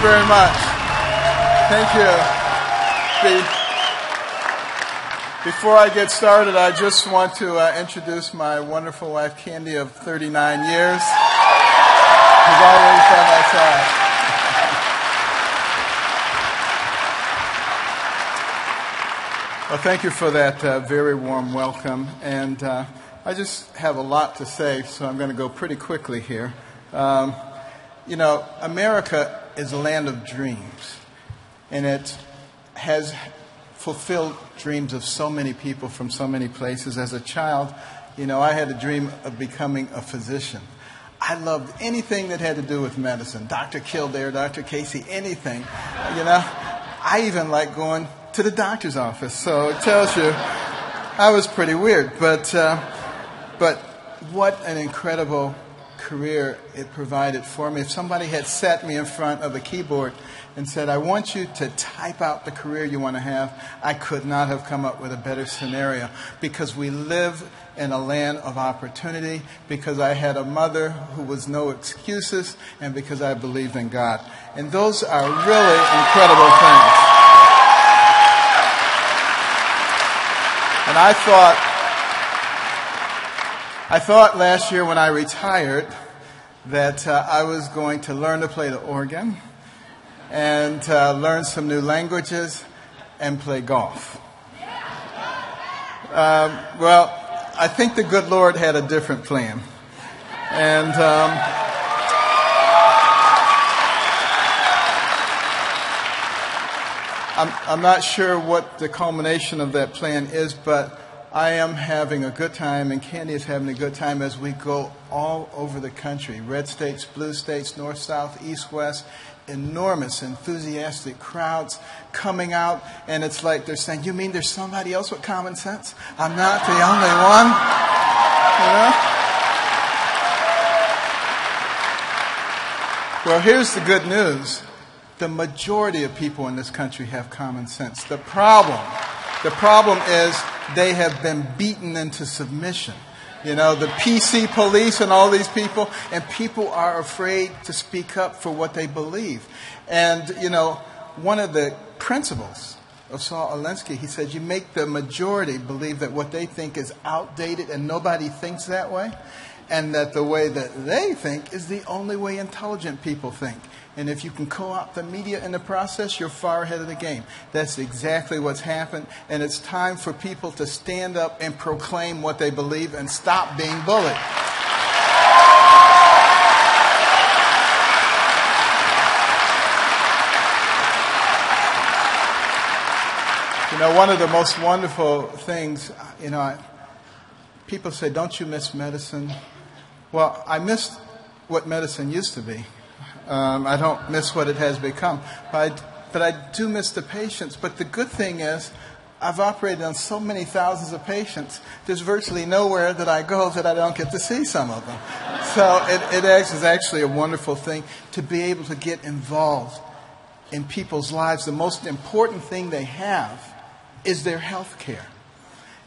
very much. Thank you. Before I get started, I just want to introduce my wonderful wife, Candy, of 39 years, who's always by my side. Well, thank you for that very warm welcome. And I just have a lot to say, so I'm going to go pretty quickly here. You know, America is a land of dreams, and it has fulfilled dreams of so many people from so many places. As a child, you know, I had a dream of becoming a physician. I loved anything that had to do with medicine. Dr. Kildare, Dr. Casey, anything. You know, I even liked going to the doctor's office. So it tells you I was pretty weird. But what an incredible career it provided for me. If somebody had sat me in front of a keyboard and said, I want you to type out the career you want to have, I could not have come up with a better scenario, because we live in a land of opportunity, because I had a mother who was no excuses, and because I believed in God. And those are really incredible things. And I thought last year when I retired that I was going to learn to play the organ and learn some new languages and play golf. Well, I think the good Lord had a different plan. And I'm not sure what the culmination of that plan is, but I am having a good time, and Candy is having a good time as we go all over the country. Red states, blue states, north, south, east, west. Enormous, enthusiastic crowds coming out, and it's like they're saying, you mean there's somebody else with common sense? I'm not the only one. You know? Well, here's the good news. The majority of people in this country have common sense. The problem is they have been beaten into submission. You know, the PC police and all these people, and people are afraid to speak up for what they believe. And, you know, one of the principles of Saul Alinsky, he said, you make the majority believe that what they think is outdated and nobody thinks that way, and that the way that they think is the only way intelligent people think. And if you can co-opt the media in the process, you're far ahead of the game. That's exactly what's happened. And it's time for people to stand up and proclaim what they believe and stop being bullied. You know, one of the most wonderful things, you know, people say, don't you miss medicine? Well, I miss what medicine used to be. I don't miss what it has become, but I do miss the patients. But the good thing is, I've operated on so many thousands of patients, there's virtually nowhere that I go that I don't get to see some of them. So it is actually a wonderful thing to be able to get involved in people's lives. The most important thing they have is their health care.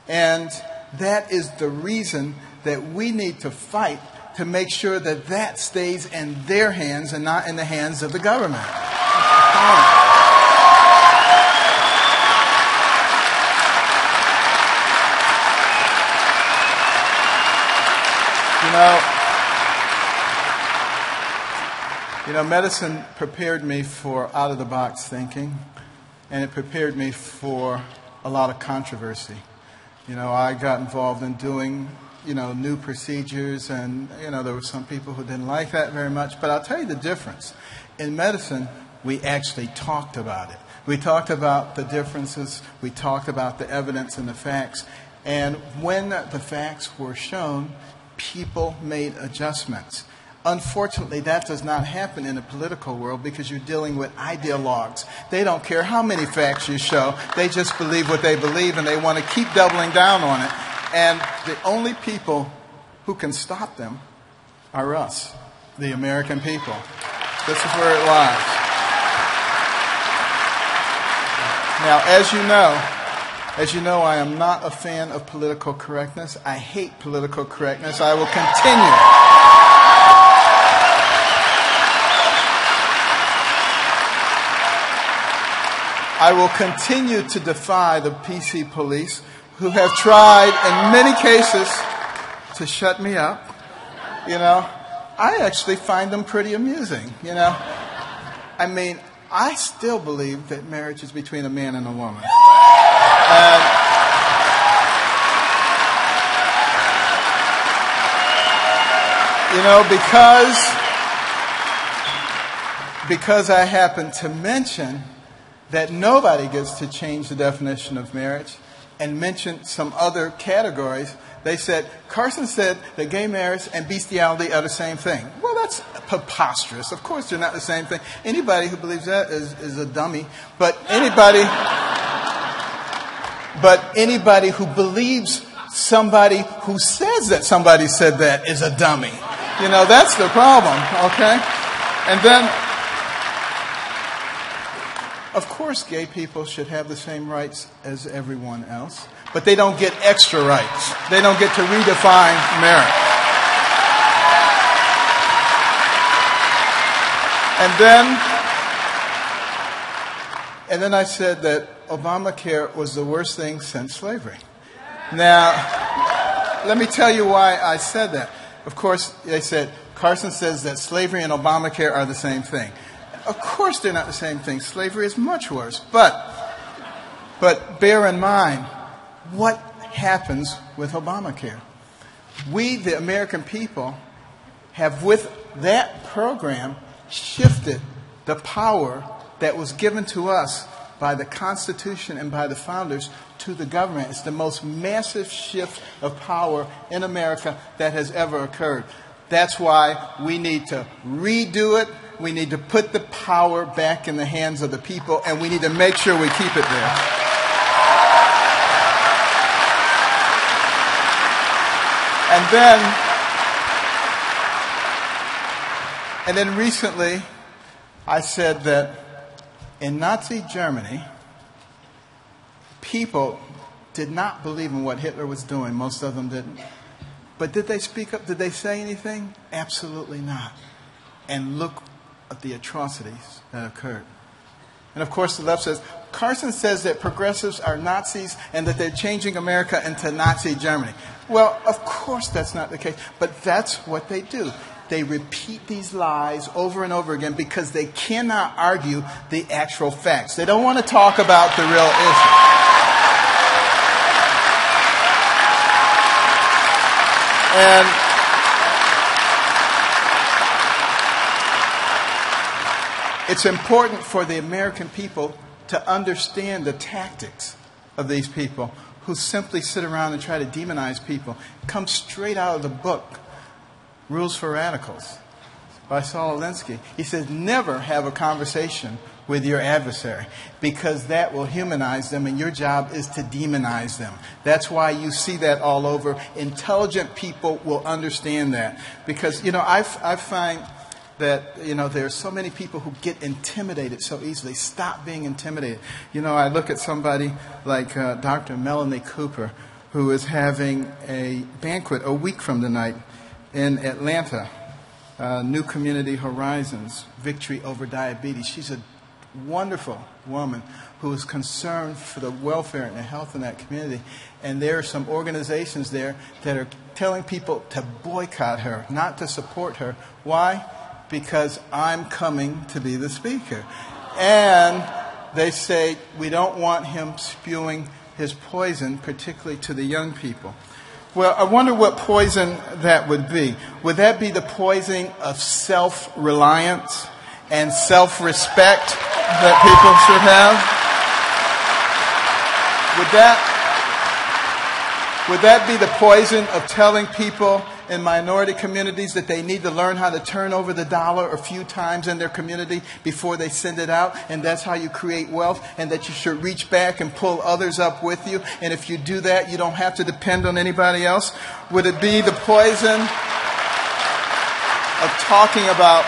And that is the reason that we need to fight to make sure that that stays in their hands and not in the hands of the government. You know, medicine prepared me for out-of-the-box thinking, and it prepared me for a lot of controversy. You know, I got involved in doing new procedures, and, there were some people who didn't like that very much. But I'll tell you the difference. In medicine, we actually talked about it. We talked about the differences. We talked about the evidence and the facts. And when the facts were shown, people made adjustments. Unfortunately, that does not happen in the political world, because you're dealing with ideologues. They don't care how many facts you show. They just believe what they believe, and they want to keep doubling down on it. And the only people who can stop them are us, the American people. This is where it lies. Now, as you know, I am not a fan of political correctness. I hate political correctness. I will continue. I will continue to defy the PC police who have tried in many cases to shut me up. You know, I actually find them pretty amusing, you know. I mean, I still believe that marriage is between a man and a woman. And you know, because I happen to mention that nobody gets to change the definition of marriage and mention some other categories, they said, Carson said that gay marriage and bestiality are the same thing. Well, that's preposterous. Of course they're not the same thing. Anybody who believes that is a dummy. But anybody who believes somebody who says that somebody said that is a dummy. You know, that's the problem, okay? And then, of course, gay people should have the same rights as everyone else, but they don't get extra rights. They don't get to redefine marriage. And then I said that Obamacare was the worst thing since slavery. Now, let me tell you why I said that. Of course, they said, Carson says that slavery and Obamacare are the same thing. Of course they're not the same thing. Slavery is much worse. But bear in mind, what happens with Obamacare? We, the American people, have with that program shifted the power that was given to us by the Constitution and by the founders to the government. It's the most massive shift of power in America that has ever occurred. That's why we need to redo it. We need to put the power back in the hands of the people, and we need to make sure we keep it there. And then recently, I said that in Nazi Germany, people did not believe in what Hitler was doing. Most of them didn't. But did they speak up? Did they say anything? Absolutely not. And look at the atrocities that occurred. And of course, the left says, Carson says that progressives are Nazis and that they're changing America into Nazi Germany. Well, of course that's not the case. But that's what they do. They repeat these lies over and over again because they cannot argue the actual facts. They don't want to talk about the real issue. And it's important for the American people to understand the tactics of these people who simply sit around and try to demonize people. It comes straight out of the book, Rules for Radicals, by Saul Alinsky. He says, never have a conversation with your adversary because that will humanize them and your job is to demonize them. That's why you see that all over. Intelligent people will understand that because, you know, I find that, you know, there are so many people who get intimidated so easily. Stop being intimidated. You know, I look at somebody like Dr. Melanie Cooper, who is having a banquet a week from tonight in Atlanta, New Community Horizons, Victory Over Diabetes. She's a wonderful woman who is concerned for the welfare and the health in that community. And there are some organizations there that are telling people to boycott her, not to support her. Why? Because I'm coming to be the speaker. And they say we don't want him spewing his poison, particularly to the young people. Well, I wonder what poison that would be. Would that be the poison of self-reliance and self-respect that people should have? Would that be the poison of telling people in minority communities that they need to learn how to turn over the dollar a few times in their community before they send it out, and that's how you create wealth, and that you should reach back and pull others up with you, and if you do that, you don't have to depend on anybody else? Would it be the poison of talking about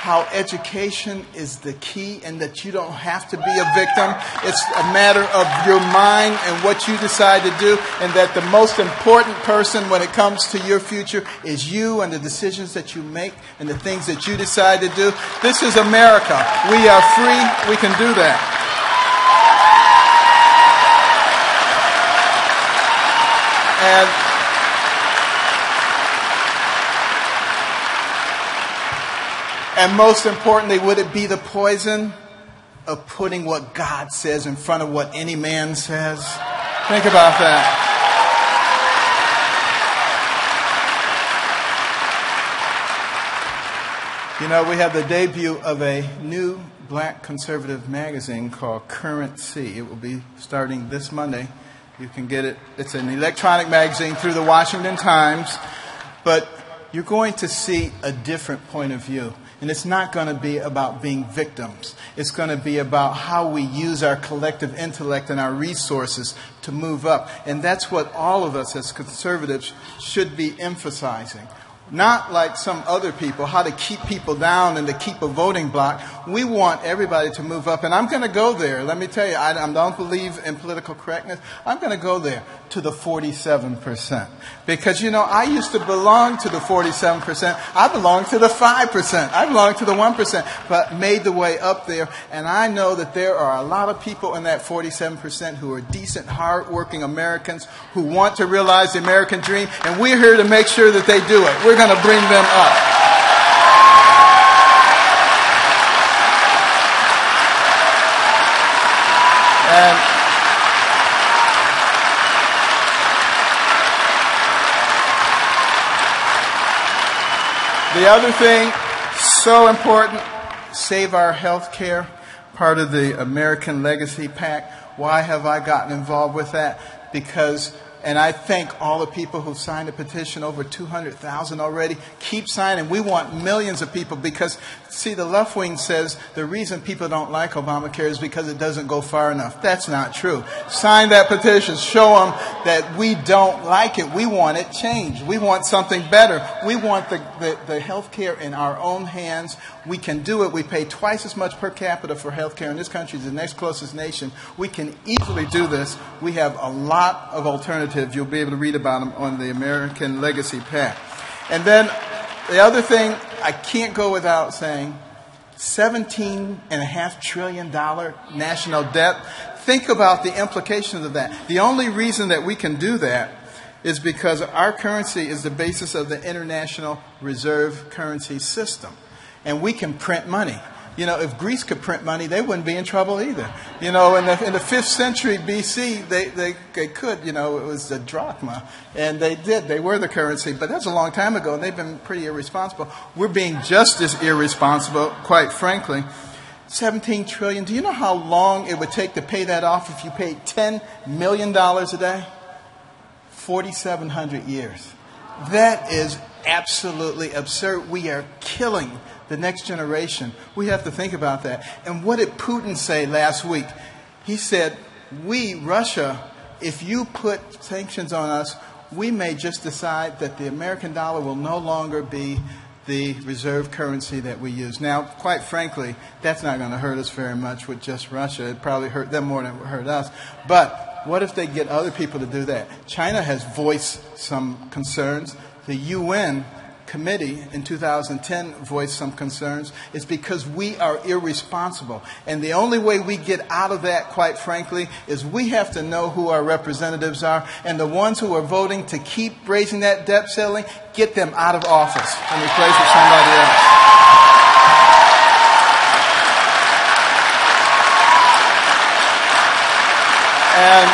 how education is the key and that you don't have to be a victim? It's a matter of your mind and what you decide to do, and that the most important person when it comes to your future is you and the decisions that you make and the things that you decide to do. This is America. We are free. We can do that. And most importantly, would it be the poison of putting what God says in front of what any man says? Think about that. You know, we have the debut of a new black conservative magazine called Currency. It will be starting this Monday. You can get it. It's an electronic magazine through the Washington Times. But you're going to see a different point of view. And it's not going to be about being victims. It's going to be about how we use our collective intellect and our resources to move up. And that's what all of us as conservatives should be emphasizing. Not like some other people, how to keep people down and to keep a voting block. We want everybody to move up. And I'm going to go there. Let me tell you, I don't believe in political correctness. I'm going to go there to the 47%. Because, you know, I used to belong to the 47%. I belonged to the 5%. I belonged to the 1%, but made the way up there. And I know that there are a lot of people in that 47% who are decent, hard-working Americans who want to realize the American dream. And we're here to make sure that they do it. We're going to bring them up. And the other thing, so important, save our health care, part of the American Legacy PAC. Why have I gotten involved with that? Because, and I thank all the people who signed the petition, over 200,000 already. Keep signing. We want millions of people because, see, the left wing says the reason people don't like Obamacare is because it doesn't go far enough. That's not true. Sign that petition. Show them that we don't like it. We want it changed. We want something better. We want the health care in our own hands. We can do it. We pay twice as much per capita for health care in this country as the next closest nation. We can easily do this. We have a lot of alternatives. You'll be able to read about them on the American Legacy PAC. And then the other thing, I can't go without saying, $17.5 trillion national debt. Think about the implications of that. The only reason that we can do that is because our currency is the basis of the international reserve currency system. And we can print money. You know, if Greece could print money, they wouldn't be in trouble either. You know, in the 5th century BC, they could, you know, it was the drachma. And they did. They were the currency. But that's a long time ago, and they've been pretty irresponsible. We're being just as irresponsible, quite frankly. 17 trillion. Do you know how long it would take to pay that off if you paid $10 million a day? 4,700 years. That is absolutely absurd. We are killing the next generation. We have to think about that. And what did Putin say last week? He said, we, Russia, if you put sanctions on us, we may just decide that the American dollar will no longer be the reserve currency that we use. Now, quite frankly, that's not going to hurt us very much with just Russia. It probably hurt them more than it would hurt us. But what if they get other people to do that? China has voiced some concerns. The UN committee in 2010 voiced some concerns. It's because we are irresponsible. And the only way we get out of that, quite frankly, is we have to know who our representatives are. And the ones who are voting to keep raising that debt ceiling, get them out of office and replace with somebody else. And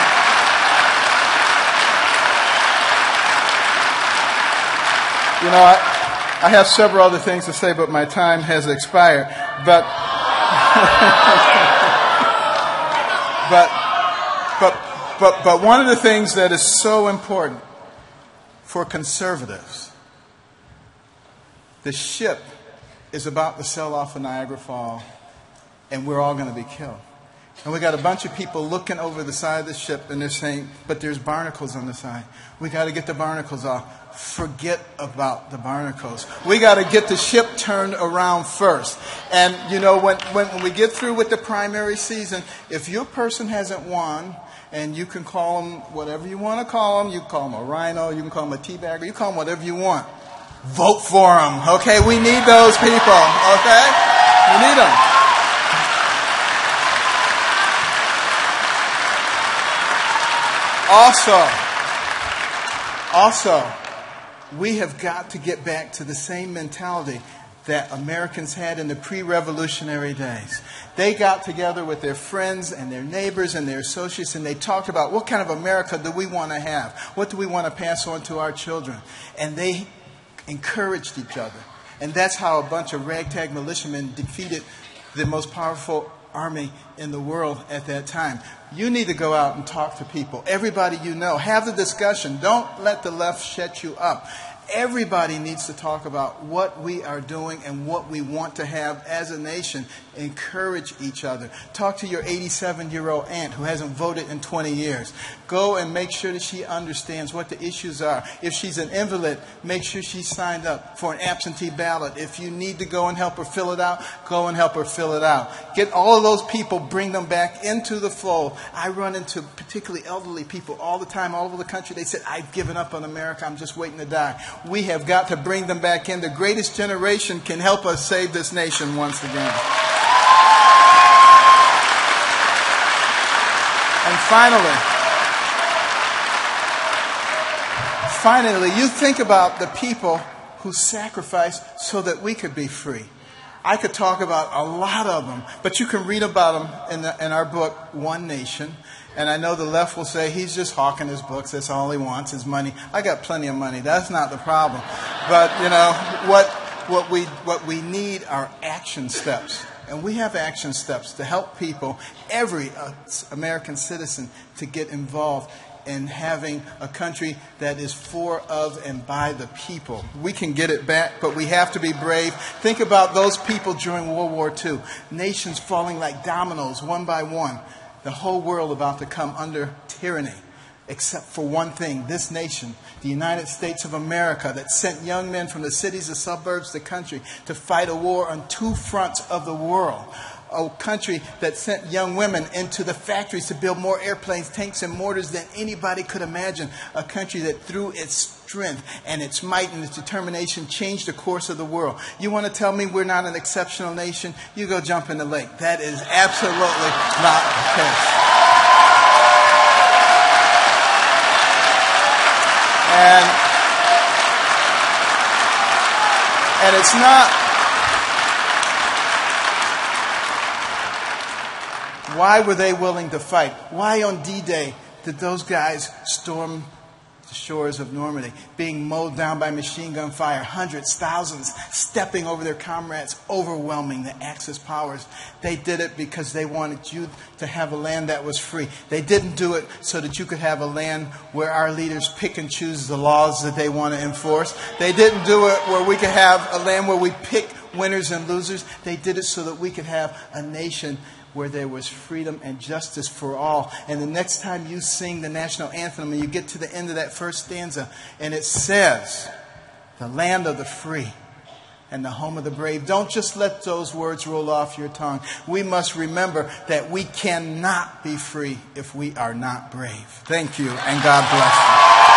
you know, I have several other things to say, but my time has expired. But one of the things that is so important for conservatives, the ship is about to sail off of Niagara Falls, and we're all going to be killed. And we got a bunch of people looking over the side of the ship, and they're saying, but there's barnacles on the side. We got to get the barnacles off. Forget about the barnacles. We got to get the ship turned around first. And, you know, when we get through with the primary season, if your person hasn't won, and you can call them whatever you want to call them, you can call them a rhino, you can call them a teabagger, you call them whatever you want. Vote for them, okay? We need those people, okay? We need them. Also, we have got to get back to the same mentality that Americans had in the pre-revolutionary days. They got together with their friends and their neighbors and their associates, and they talked about what kind of America do we want to have? What do we want to pass on to our children? And they encouraged each other. And that's how a bunch of ragtag militiamen defeated the most powerful army in the world at that time. You need to go out and talk to people. Everybody you know. Have the discussion. Don't let the left shut you up. Everybody needs to talk about what we are doing and what we want to have as a nation. Encourage each other. Talk to your 87-year-old aunt who hasn't voted in 20 years. Go and make sure that she understands what the issues are. If she's an invalid, make sure she's signed up for an absentee ballot. If you need to go and help her fill it out, go and help her fill it out. Get all of those people, bring them back into the fold. I run into particularly elderly people all the time, all over the country. They said, I've given up on America. I'm just waiting to die. We have got to bring them back in. The greatest generation can help us save this nation once again. And finally, you think about the people who sacrificed so that we could be free. I could talk about a lot of them, but you can read about them in our book, One Nation. And I know the left will say, he's just hawking his books. That's all he wants is money. I got plenty of money. That's not the problem. But, you know, what we need are action steps. And we have action steps to help people, every American citizen, to get involved in having a country that is for, of, and by the people. We can get it back, but we have to be brave. Think about those people during World War II. Nations falling like dominoes, one by one. The whole world about to come under tyranny, except for one thing. This nation, the United States of America, that sent young men from the cities, the suburbs, the country to fight a war on two fronts of the world. A country that sent young women into the factories to build more airplanes, tanks, and mortars than anybody could imagine. A country that through its strength and its might and its determination changed the course of the world. You want to tell me we're not an exceptional nation? You go jump in the lake. That is absolutely not the case. And it's not... Why were they willing to fight? Why on D-Day did those guys storm the shores of Normandy, being mowed down by machine gun fire, hundreds, thousands, stepping over their comrades, overwhelming the Axis powers? They did it because they wanted you to have a land that was free. They didn't do it so that you could have a land where our leaders pick and choose the laws that they want to enforce. They didn't do it where we could have a land where we pick winners and losers. They did it so that we could have a nation where there was freedom and justice for all. And the next time you sing the national anthem and you get to the end of that first stanza and it says, the land of the free and the home of the brave, don't just let those words roll off your tongue. We must remember that we cannot be free if we are not brave. Thank you, and God bless you.